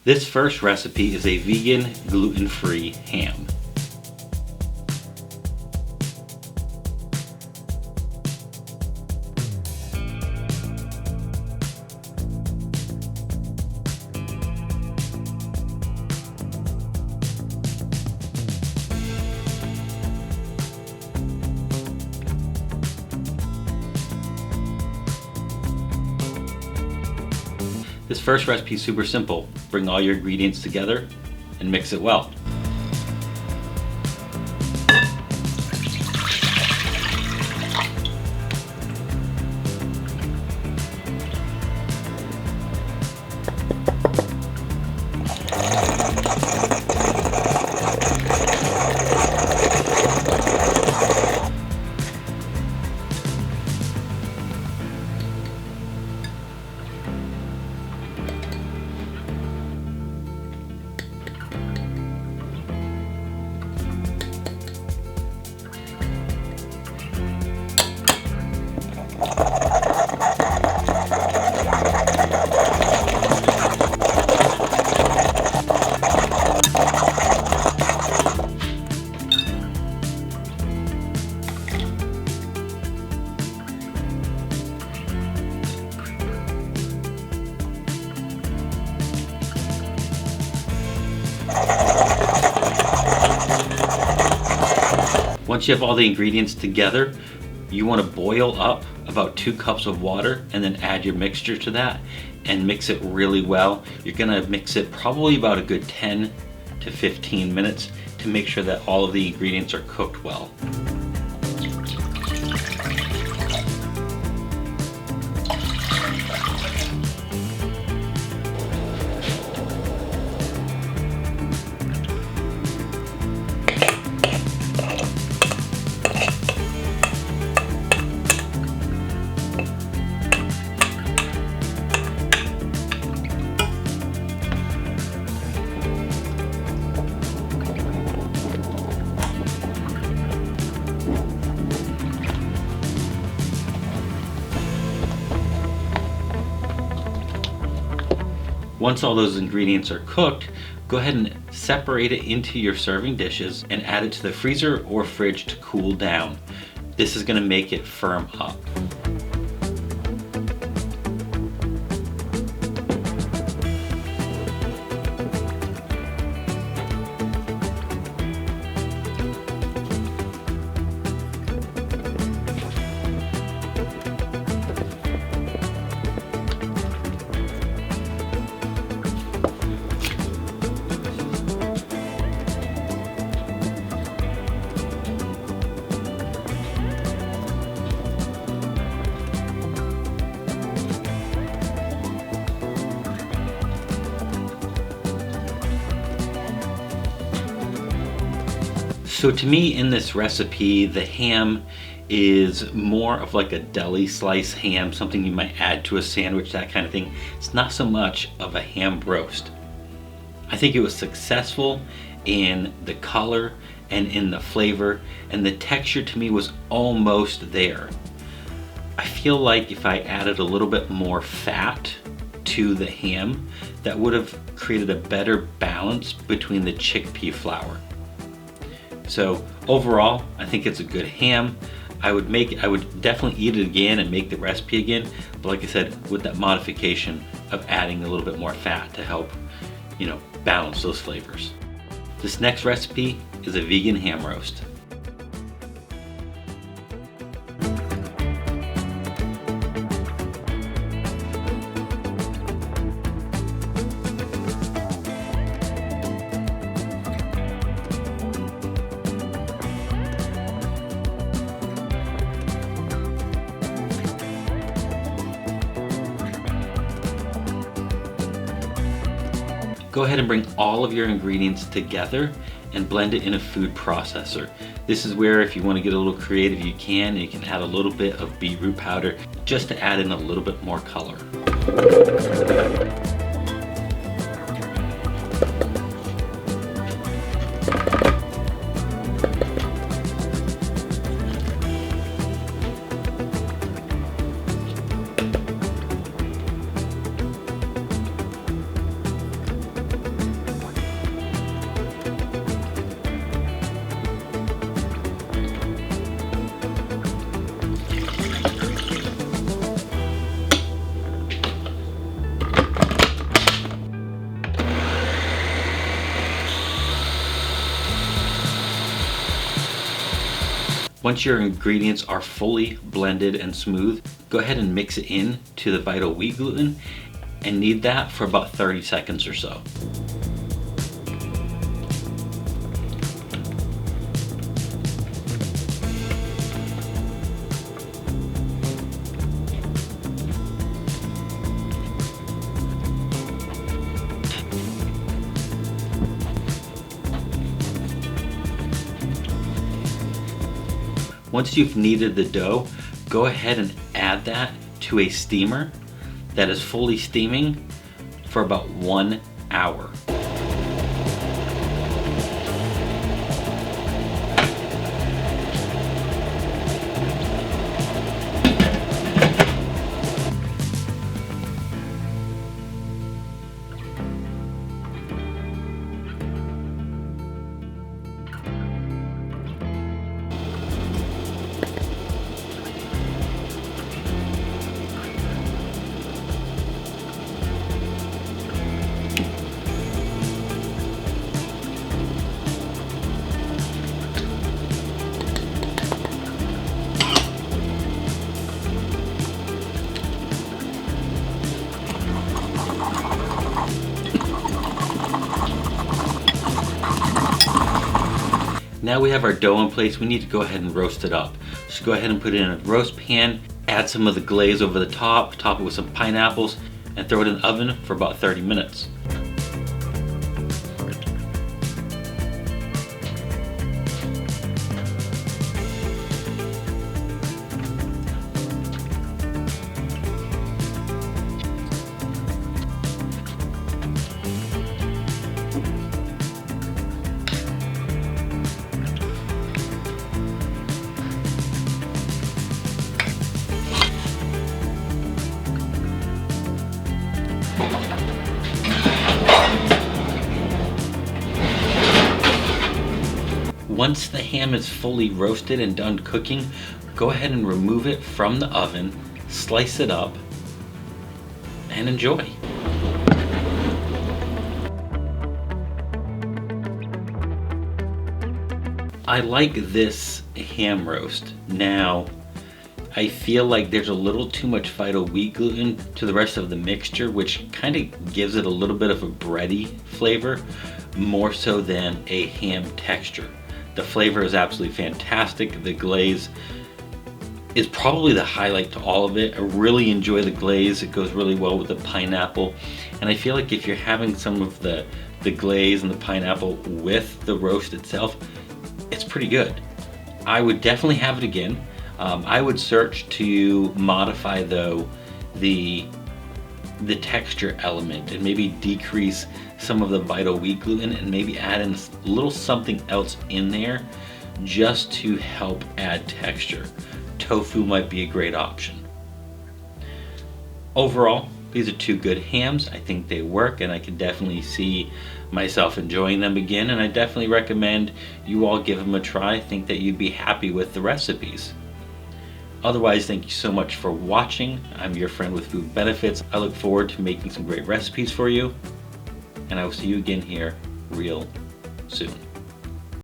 This first recipe is a vegan, gluten-free ham. This first recipe is super simple. Bring all your ingredients together and mix it well. Once you have all the ingredients together, you want to boil up about 2 cups of water and then add your mixture to that and mix it really well. You're going to mix it probably about a good 10 to 15 minutes to make sure that all of the ingredients are cooked well. Once all those ingredients are cooked, go ahead and separate it into your serving dishes and add it to the freezer or fridge to cool down. This is going to make it firm up. So to me, in this recipe, the ham is more of like a deli slice ham, something you might add to a sandwich, that kind of thing. It's not so much of a ham roast. I think it was successful in the color and in the flavor, and the texture to me was almost there. I feel like if I added a little bit more fat to the ham, that would have created a better balance between the chickpea flour. So overall, I think it's a good ham. I would definitely eat it again and make the recipe again, but like I said, with that modification of adding a little bit more fat to help, balance those flavors. This next recipe is a vegan ham roast. Go ahead and bring all of your ingredients together and blend it in a food processor. This is where, if you want to get a little creative, you can. And you can add a little bit of beetroot powder just to add in a little bit more color. Once your ingredients are fully blended and smooth, go ahead and mix it in to the vital wheat gluten and knead that for about 30 seconds or so. Once you've kneaded the dough, go ahead and add that to a steamer that is fully steaming for about 1 hour. Now we have our dough in place, we need to go ahead and roast it up. So go ahead and put it in a roast pan, add some of the glaze over the top, top it with some pineapples, and throw it in the oven for about 30 minutes. Once the ham is fully roasted and done cooking, go ahead and remove it from the oven, slice it up, and enjoy. I like this ham roast. Now, I feel like there's a little too much vital wheat gluten to the rest of the mixture, which kind of gives it a little bit of a bready flavor, more so than a ham texture. The flavor is absolutely fantastic. The glaze is probably the highlight to all of it. I really enjoy the glaze. It goes really well with the pineapple. And I feel like if you're having some of the glaze and the pineapple with the roast itself, it's pretty good. I would definitely have it again. I would search to modify though the texture element and maybe decrease some of the vital wheat gluten and maybe add in a little something else in there just to help add texture. Tofu might be a great option. Overall, these are two good hams. I think they work and I can definitely see myself enjoying them again, and I definitely recommend you all give them a try. I think that you'd be happy with the recipes. Otherwise, thank you so much for watching. I'm your friend with Food Benefits. I look forward to making some great recipes for you, and I will see you again here real soon.